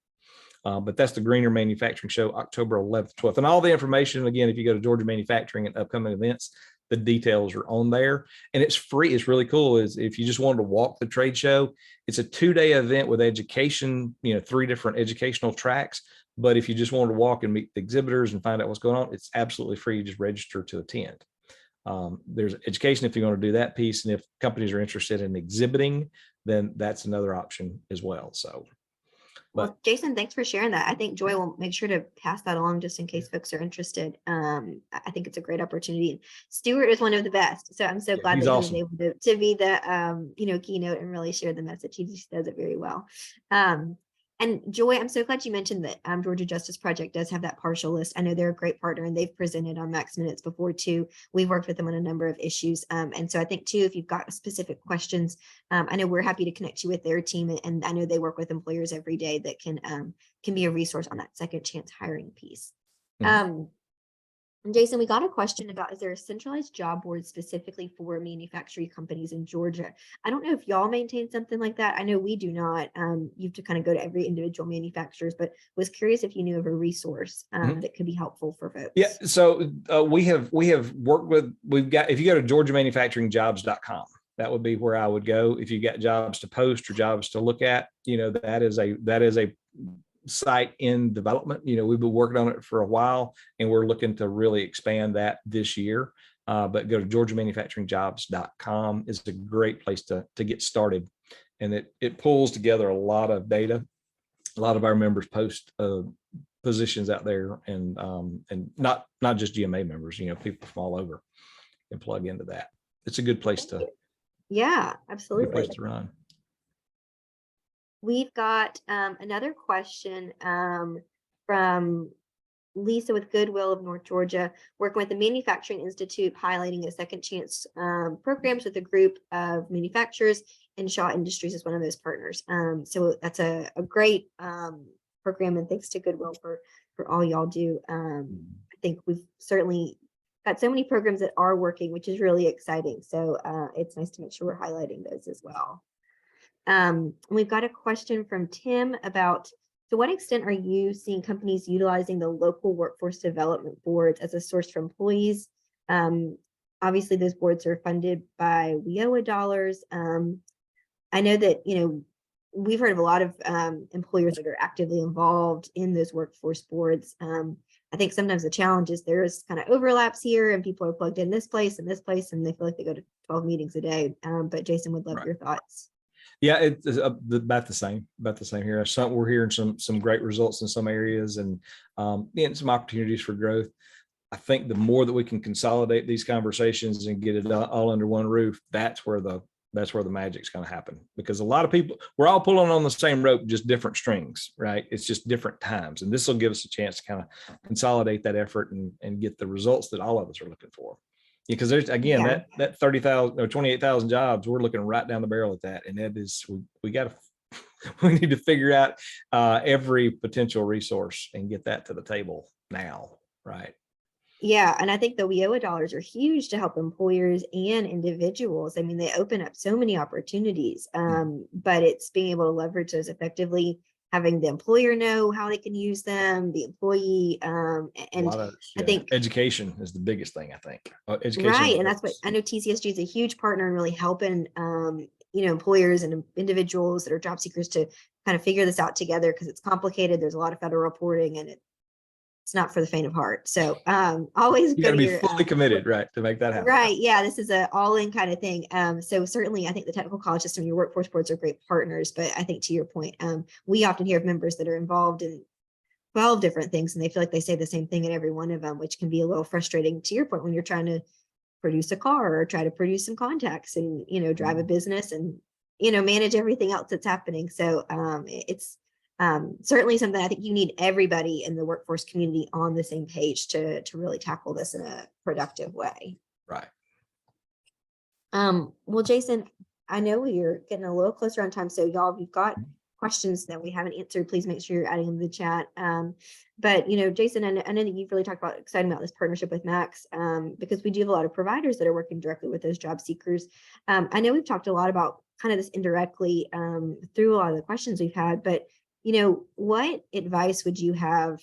but that's the Greener Manufacturing Show, October 11th, 12th. And all the information, again, if you go to Georgia Manufacturing and upcoming events, the details are on there, and it's free. It's really cool. Is if you just wanted to walk the trade show, it's a 2-day event with education, 3 different educational tracks. But if you just wanted to walk and meet the exhibitors and find out what's going on, it's absolutely free. You just register to attend. There's education if you're going to do that piece. And if companies are interested in exhibiting, then that's another option as well. So, well, Jason, thanks for sharing that. I think Joy will make sure to pass that along just in case folks are interested. I think it's a great opportunity. Stuart is one of the best. So I'm so glad that he was able to be the, keynote and really share the message. He just does it very well. And Joy, I'm so glad you mentioned that Georgia Justice Project does have that partial list. I know they're a great partner, and they've presented on Max Minutes before too. We've worked with them on a number of issues. And so I think too, if you've got specific questions, I know we're happy to connect you with their team. And I know they work with employers every day that can be a resource on that second chance hiring piece. Mm-hmm. Jason, we got a question about, is there a centralized job board specifically for manufacturing companies in Georgia? I don't know if y'all maintain something like that. I know we do not. You have to kind of go to every individual manufacturers, but was curious if you knew of a resource that could be helpful for folks. Yeah, so we have worked with, if you go to georgiamanufacturingjobs.com, that would be where I would go. If you got jobs to post or jobs to look at, that is a site in development. We've been working on it for a while, and we're looking to really expand that this year. But go to georgiamanufacturingjobs.com is a great place to get started. And it pulls together a lot of data. A lot of our members post positions out there, and not just GMA members, people from all over can plug into that. It's a good place to. Yeah, absolutely. Good place to run. We've got another question from Lisa with Goodwill of North Georgia, working with the Manufacturing Institute, highlighting a second chance programs with a group of manufacturers, and Shaw Industries is one of those partners. So that's a great program, and thanks to Goodwill for all y'all do. I think we've certainly got so many programs that are working, which is really exciting. So it's nice to make sure we're highlighting those as well. We've got a question from Tim about, to what extent are you seeing companies utilizing the local workforce development boards as a source for employees obviously those boards are funded by WIOA dollars. I know that, we've heard of a lot of employers that are actively involved in those workforce boards. I think sometimes the challenge is there's kind of overlaps here and people are plugged in this place and this place and they feel like they go to 12 meetings a day. But Jason, would love Right. your thoughts. Yeah, it's about the same here. We're hearing some great results in some areas, and some opportunities for growth. I think the more that we can consolidate these conversations and get it all under one roof, that's where the magic's going to happen. Because a lot of people, we're all pulling on the same rope, just different strings, right? It's just different times, and this will give us a chance to kind of consolidate that effort and get the results that all of us are looking for. Because there's, again, Yeah. that 30,000 or 28,000 jobs, we're looking right down the barrel at that, and that is we got to we need to figure out every potential resource and get that to the table now, right? Yeah, and I think the WIOA dollars are huge to help employers and individuals. I mean, they open up so many opportunities, but it's being able to leverage those effectively, having the employer know how they can use them, the employee, and I think education is the biggest thing. I think education, right, and that's what I know. TCSG is a huge partner in really helping, employers and individuals that are job seekers to kind of figure this out together because it's complicated. There's a lot of federal reporting, and it's not for the faint of heart. So always you go got to to be your fully committed, right, to make that happen. right. Yeah, this is a all-in kind of thing. So certainly I think the technical college system, your workforce boards are great partners, but I think to your point, we often hear of members that are involved in 12 different things and they feel like they say the same thing in every one of them, which can be a little frustrating to your point when you're trying to produce a car or try to produce some contacts and, drive a business and, manage everything else that's happening. So it's certainly something I think you need everybody in the workforce community on the same page to really tackle this in a productive way. Right. Well, Jason, I know we're getting a little closer on time. So y'all, if you've got questions that we haven't answered, please make sure you're adding them to the chat. But Jason, I know that you've really talked about excited about this partnership with Max, because we do have a lot of providers that are working directly with those job seekers. I know we've talked a lot about kind of this indirectly through a lot of the questions we've had, but what advice would you have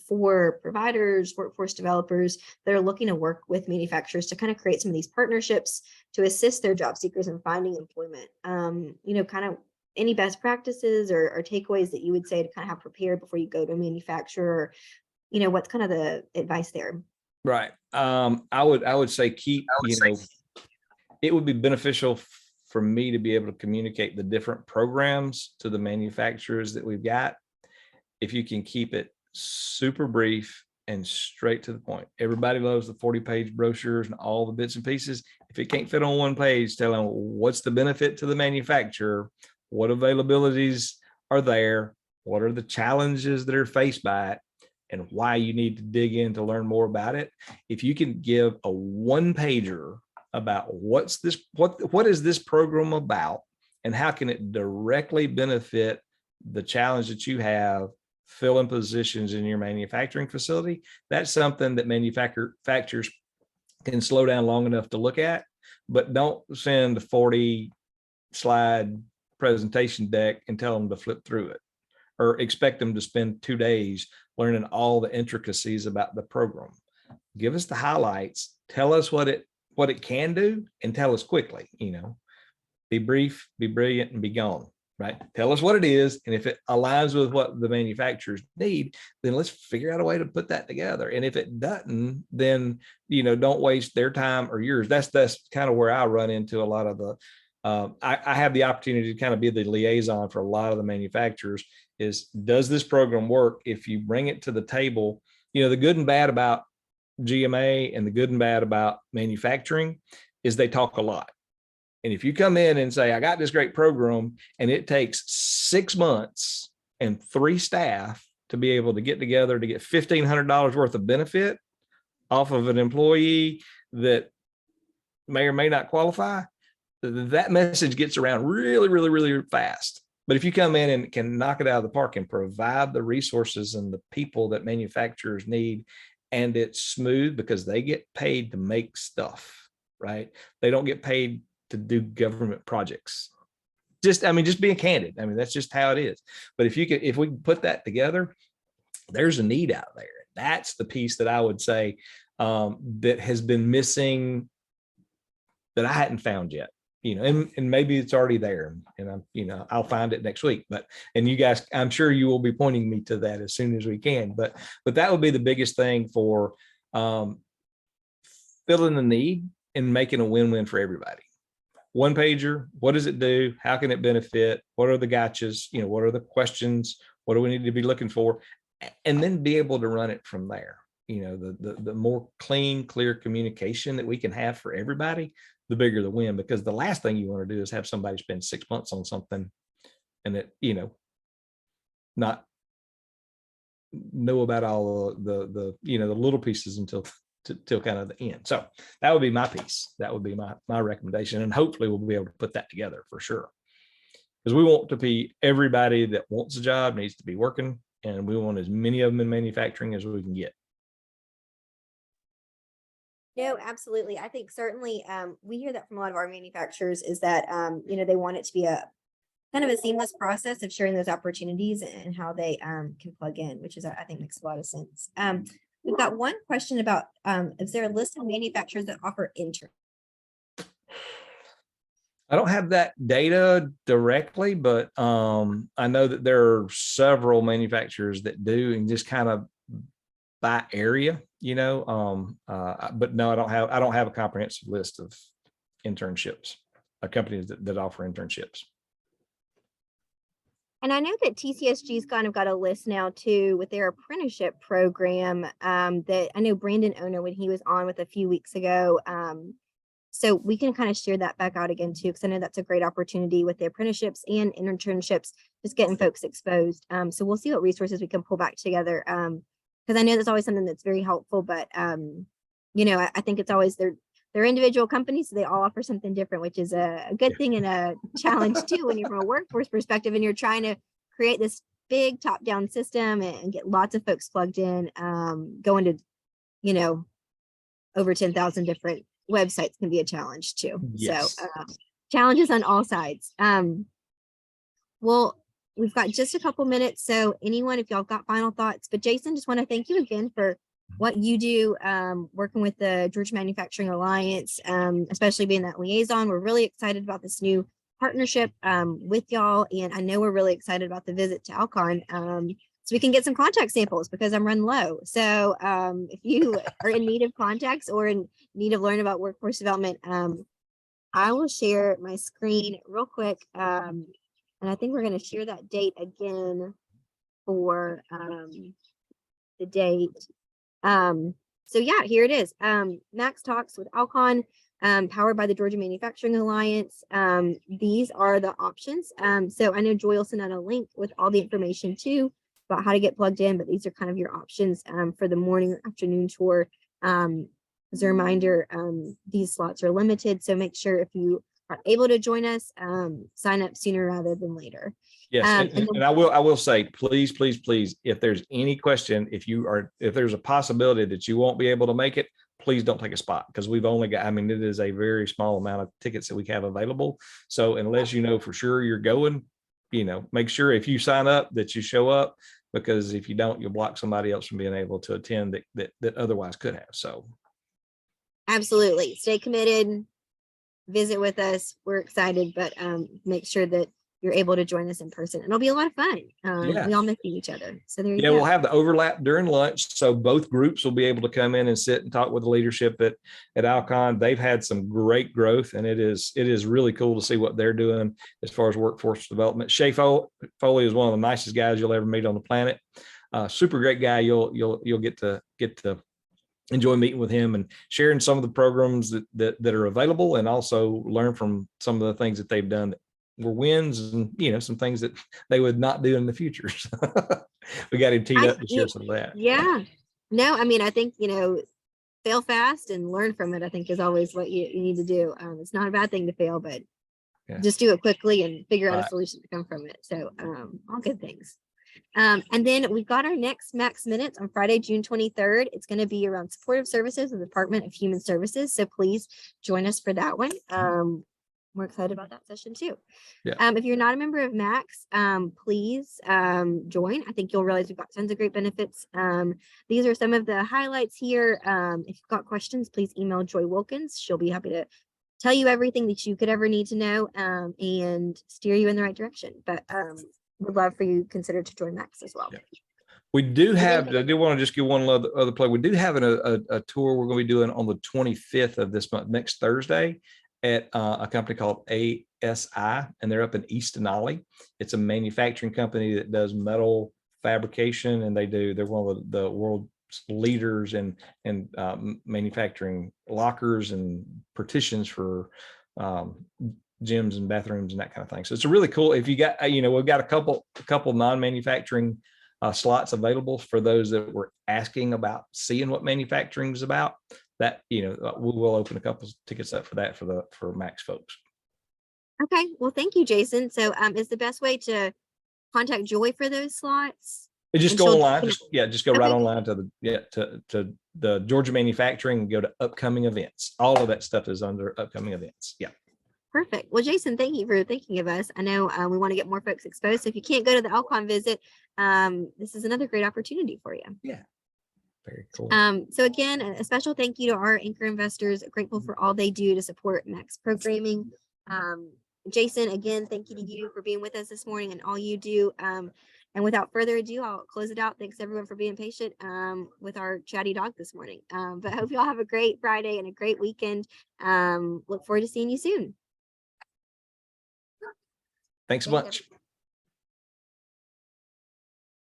for providers, workforce developers that are looking to work with manufacturers to kind of create some of these partnerships to assist their job seekers in finding employment? Kind of any best practices or takeaways that you would say to kind of have prepared before you go to a manufacturer? What's kind of the advice there? Right. I would say it would be beneficial for me to be able to communicate the different programs to the manufacturers that we've got. If you can keep it super brief and straight to the point. Everybody loves the 40-page brochures and all the bits and pieces. If it can't fit on one page, tell them what's the benefit to the manufacturer, what availabilities are there, what are the challenges that are faced by it, and why you need to dig in to learn more about it. If you can give a one-pager about what is this program about and how can it directly benefit the challenge that you have filling positions in your manufacturing facility, that's something that manufacturers can slow down long enough to look at. But don't send a 40-slide presentation deck and tell them to flip through it, or expect them to spend 2 days learning all the intricacies about the program. Give us the highlights, tell us what it can do, and tell us quickly. Be brief, be brilliant, and be gone. Right? Tell us what it is, and if it aligns with what the manufacturers need, then let's figure out a way to put that together. And if it doesn't, then don't waste their time or yours. That's kind of where I run into a lot of the. I have the opportunity to kind of be the liaison for a lot of the manufacturers. Does this program work? If you bring it to the table, the good and bad about GMA and the good and bad about manufacturing is they talk a lot. And if you come in and say, I got this great program, and it takes 6 months and 3 staff to be able to get together to get $1,500 worth of benefit off of an employee that may or may not qualify, that message gets around really, really, really fast. But if you come in and can knock it out of the park and provide the resources and the people that manufacturers need, and it's smooth because they get paid to make stuff, right? They don't get paid to do government projects. Just being candid. That's just how it is. But if we can put that together, there's a need out there. That's the piece that I would say that has been missing that I hadn't found yet. And maybe it's already there, and I'll find it next week. And you guys, I'm sure you will be pointing me to that as soon as we can. But that would be the biggest thing for filling the need and making a win-win for everybody. One pager, what does it do? How can it benefit? What are the gotchas? What are the questions? What do we need to be looking for? And then be able to run it from there. The more clean, clear communication that we can have for everybody, the bigger the win. Because the last thing you want to do is have somebody spend 6 months on something and it, not know about all the little pieces until kind of the end. So that would be my piece. That would be my recommendation. And hopefully we'll be able to put that together for sure. Because we want to be, everybody that wants a job needs to be working, and we want as many of them in manufacturing as we can get. No, absolutely. I think certainly we hear that from a lot of our manufacturers is that, they want it to be a kind of a seamless process of sharing those opportunities and how they can plug in, which is, I think, makes a lot of sense. We've got one question about, is there a list of manufacturers that offer interns? I don't have that data directly, but I know that there are several manufacturers that do, and just kind of by area, but no, I don't have a comprehensive list of internships, companies that offer internships. And I know that TCSG's kind of got a list now too with their apprenticeship program, that I know Brandon Owner, when he was on with a few weeks ago. So we can kind of share that back out again too, because I know that's a great opportunity with the apprenticeships and internships, just getting folks exposed. So we'll see what resources we can pull back together. Because I know that's always something that's very helpful, but I think it's always they're individual companies, so they all offer something different, which is a good thing and a challenge too when you're from a workforce perspective and you're trying to create this big top-down system and get lots of folks plugged in. Going to over 10,000 different websites can be a challenge too. Yes. So challenges on all sides. Well, we've got just a couple minutes, so anyone, if y'all got final thoughts, but Jason, just want to thank you again for what you do, working with the Georgia Manufacturing Alliance, especially being that liaison. We're really excited about this new partnership with y'all, and I know we're really excited about the visit to Alcon, so we can get some contact samples because I'm running low. So if you are in need of contacts or in need of learning about workforce development, I will share my screen real quick, and I think we're going to share that date again for the date. So yeah, here it is. Max Talks with Alcon, powered by the Georgia Manufacturing Alliance. These are the options. So I know Joy will send out a link with all the information too about how to get plugged in, but these are kind of your options for the morning or afternoon tour. As a reminder, these slots are limited, so make sure if you are able to join us, sign up sooner rather than later. Yes, and I will say, please, if there's any question, if there's a possibility that you won't be able to make it, please don't take a spot, because we've only got, it is a very small amount of tickets that we have available. So unless you know for sure you're going, make sure if you sign up that you show up, because if you don't, you'll block somebody else from being able to attend that otherwise could have. So absolutely, stay committed, visit with us. We're excited, but make sure that you're able to join us in person. It'll be a lot of fun. We all miss each other. So there you go. We'll have the overlap during lunch. So both groups will be able to come in and sit and talk with the leadership at Alcon. They've had some great growth, and it is really cool to see what they're doing as far as workforce development. Shay Foley is one of the nicest guys you'll ever meet on the planet. Super great guy. You'll get to enjoy meeting with him and sharing some of the programs that are available, and also learn from some of the things that they've done that were wins, and some things that they would not do in the future. We got him teed up to share some of that. Yeah. No, I think, fail fast and learn from it, I think, is always what you need to do. It's not a bad thing to fail, but just do it quickly and figure out a solution to come from it. So all good things. And then we've got our next Max Minutes on Friday, June 23rd. It's going to be around supportive services of the Department of Human Services. So please join us for that one. We're excited about that session too. If you're not a member of Max, please join. I think you'll realize we've got tons of great benefits. These are some of the highlights here. If you've got questions, please email Joy Wilkins. She'll be happy to tell you everything that you could ever need to know, and steer you in the right direction. But would love for you to consider to join Max as well. Yeah. We do have, I do want to just give one other plug. We do have a tour we're going to be doing on the 25th of this month, next Thursday, at a company called ASI, and they're up in East Denali. It's a manufacturing company that does metal fabrication, and they're one of the world's leaders in manufacturing lockers and partitions for gyms and bathrooms and that kind of thing. So it's a really cool. If you got, we've got a couple non-manufacturing slots available for those that were asking about seeing what manufacturing is about. That, we will open a couple tickets up for that for Max folks. Okay, well, thank you, Jason. So is the best way to contact Joy for those slots? Just go online. Just go right Okay. online to the Georgia Manufacturing and go to upcoming events. All of that stuff is under upcoming events. Yeah. Perfect. Well, Jason, thank you for thinking of us. I know we want to get more folks exposed. So if you can't go to the Alcon visit, this is another great opportunity for you. Yeah. Very cool. So again, a special thank you to our anchor investors. Grateful for all they do to support Max programming. Jason, again, thank you to you for being with us this morning and all you do. And without further ado, I'll close it out. Thanks everyone for being patient with our chatty dog this morning. But hope you all have a great Friday and a great weekend. Look forward to seeing you soon. Thanks a bunch.